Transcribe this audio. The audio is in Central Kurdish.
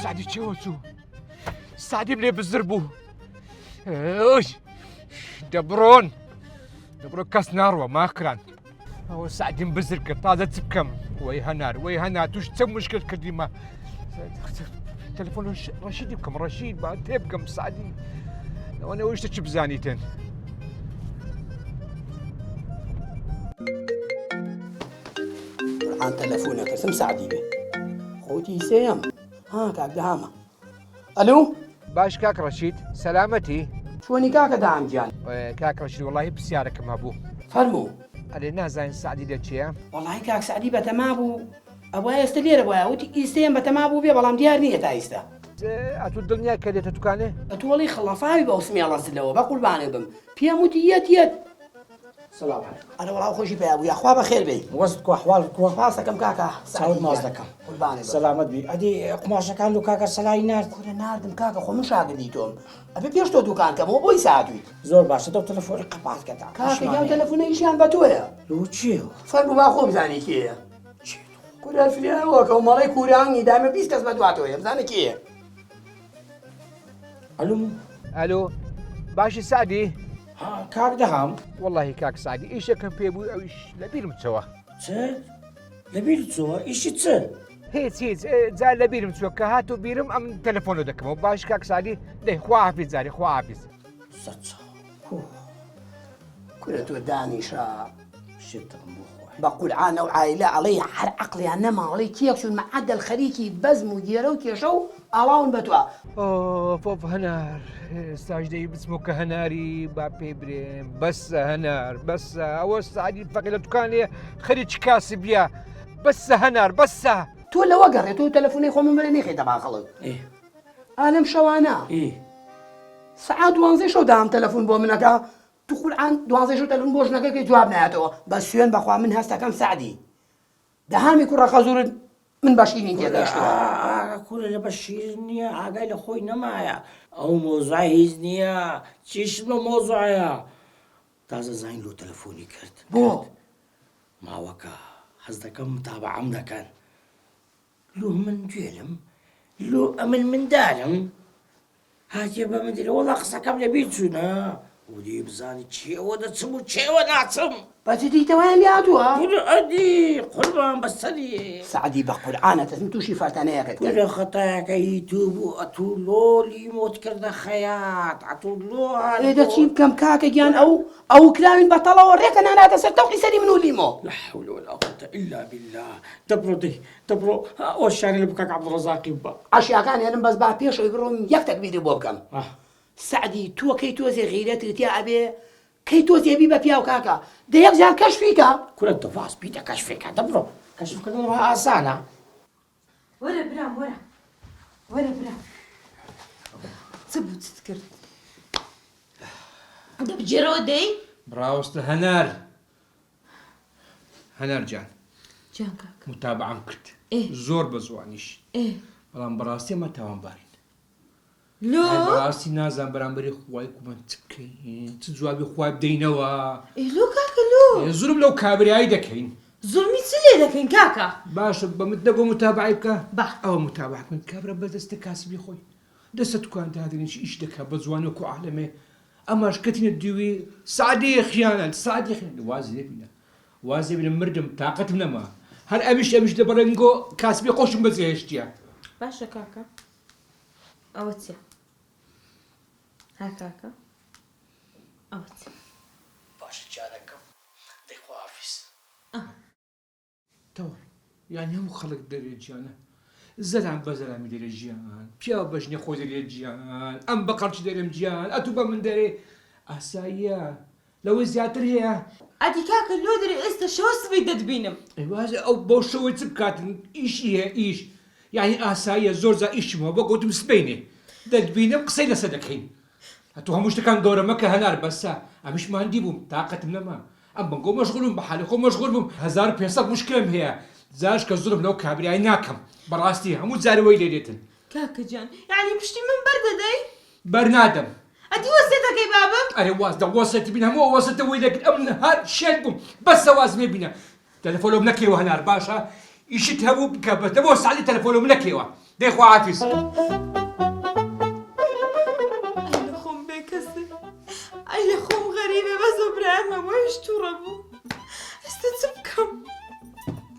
سعدی چێوە چوو سعدیم لێ بزر بوو دەبڕۆن کەس ناڕوە ماکران ئەوە سعدیم بزر کرد تازە چ بکەم وەی هەنار توش چەند مشکل کردیمە تەلەفۆن ڕەشیدی بکەم ڕەشید با تێ بکەم سعدی ئەوە نەوەیشتە چ بزانیتن عن تلفونك اسم سعدي به خوتي سيم ها كاك دهامة الو باش كاك رشيد سلامتي شوني كاك دهام جان كاك رشيد والله بسياركم هبوو فرمو ئەلێ نازانین سعدی دەچێە والله كاك سعدي بتمابو ابويا استلير ابويا وتي استيم بتمابو بيه بلام ديار نية تايستا ئەتو دڵنیا کە دێتە دوکانێ اتولي خلصاوي بوسمي الله سلوه بقول باني بم بيموتي يت السلام عليكم انا والله خوشي في ابويا اخويا بخير بي وەستکو ئەحواڵکووە راسكم كاكا چاوت ماز دەکەم قول باني سەلامەت بی ئەدی قماشەکان و کاکە سەلای نارد كل ناردم كاكا خو من شاغلي توم ابي بيش تو دوكان كم هو بوي ساعتي زۆر باشە دەو تەلەفۆنی قەپات کەتا كاكا جاو تلفوني ايشان بتويا لو چیە فرمو ما خو بزاني كيه كل الفلان وكو مالي كوراني دائما بيس كاس بدواتويا بزاني كيه ئەلو باشی سعدی کاک دەهام والله کاک سعدی ئیشەکەم پێ بوو ئەویش لەبیرم چەوە چ لەبیر چووە ئیشی چ هیچ جا لەبیرم چووە کە هاتو بیرم ئەم تەلەفۆنە دەکەمەوە باش کاک سعدی دەی خوا حافیز جارێ خوا حافیز كل تو دانيشا شتم بۆ خۆی بقول عنا وعائلة علي حر عقلي أنا ما علي كيك شو المعدل الخليكي بزم وديره وكيشو ألاون بتوع فۆف هەنار ئێستاش دەی بچمەوە کە هەناری با پێی برێم بەسە هەنار بەسە ئەوە سعدی فەقی لە دوکانێ خەریکی کاسی بیا بەسە هەنار بەسە تو لو قرر تو تلفوني خو من بريني خي تبع خلق أنا مشوانا ساعات وانزي شو دام تلفون بو منك تقول عن دوانزي شو تلفون بوش نكا كي جواب نهاتو بس شوين بخوا من هستا كم سعدي دهامي كرة خزور من باشيني كذا کوورە لە بەشیر نییە ئاگای لە خۆی نەمایە ئەو مۆزای هیچ نییە چیشم لە مۆزایە تازە زین لۆ تەلەفۆنی کرد بۆ ماوەکە حەز دەکەم تابعەم دەکەن لۆ من گوێلم لۆ ئەمن منداڵم هاتیە بە من دیرە وەڵا قسەکەم لەبیر چوونە ودی بزانی چێوە دەچم و چێوە ناچم بس دي توين يا توها ئەدی قوربان بەسەری سعدي بقول أنا تسمتو شي فاتنايا كده ولا خطاياكي توبو أتولو لي موت كردا خيات أتولو إذا تشيب كم كاكا جان أو كلام بطلة وريك أنا تسرتو حسني منو ليمو لا حول ولا قوة إلا بالله دبرو وشاني اللي بكاك عبد الرزاق يبا أشياء كان يعني بس بعد بيش يقولون يكتك بيدي بوبكم سعدي تو كي توزي غيرتك يا أبي كي توزي بيبا بياو كاكا ده يرجع كشفيك كل الدفاس بيدا كشفك دبرو كشفك دبرو أسانا ورا برام ورا برام تبوت تذكر دب جرودي براوستە هەنار جان جان كاك متابعەم کرد زۆر بە زوانیش بەڵام بەڕاستی ئەمە تاوانبارین لو بەڕاستی نازان بەرامبەری خوای کومان چ بکەین چ جوابی خوای بدەینەوە لو كاكا لو زۆرم لەو کابرایی دەکەین ظلمي تسلي لكن كاكا باشە بەمت دەبۆ متابعی بکە با ئەوە متابعکن کابرا بەدەستە کاسبی خۆی دەستە دوکاندادنیش ئیش دەکات بە جوانەکو عالەمێ ئەماش کەتینە دیوی سعدی خیانەت سعدی خیانەت وازێ بینە مردم تااقەتم نەما هەر ئەمیش لە بەرەنگۆ کاسبی خۆشم بەجێهێشتیە باشا كاكا أوتيا ها كاكا أوتيا باش جانكم ديخوا عفيس تەوە یانی هەموو خەڵک دەرێ گیانە زەلام بە زەلامی دەرێ گیان پیا بەژنێ خۆ دەرێ گیان ئەم بە قەڵکی دەرێم گیان ئەتو بە من دەرێ ئاساییە لەوەی زیاتر هەیە أدي كاكا لو دري إستا شو سبيدت بينم ئەیوازە ئەو بۆ شەوەی چ بکاتن ئیشی هەیە ئیش یعنی ئاساییە زۆر زا ئیشمەوە بۆ گوتم سبینێ دەتبینم قسەی لەسەر دەکەین هەتوو هەموو شتەکان گەورەمە کە هەنار بەسە ئەمیش ماندی بووم تااقەتم نەما ئەم بەنگۆ مەشغوڵم بە حالی خۆ مەشغوڵ بووم 1500 مشکلم هەیە زاش کە زۆرم لەو کابرایی ناکەم بەڕاستی هەموو جارەوەی لێدێتن كاكا جان يعني بشتي من برد داي بەرنادەم أدي وسيتك يا بابا ئەرێ واز دە وەسەتی بین هەموو وەسەتەوەی دەکرد ئەم هەر شێت بووم بەسە وازمێ بینە تەلەفۆنم نەکەوە هەنار باشە ئیشت هەبوو بکە بەتەوە سعدی تەلەفۆنم نەکەوە ديخوا عافيس. ئەی لە خۆم بێکەسە ئەی لە خۆم غەریبە بە زۆ برایمە وەش تووڕە بوو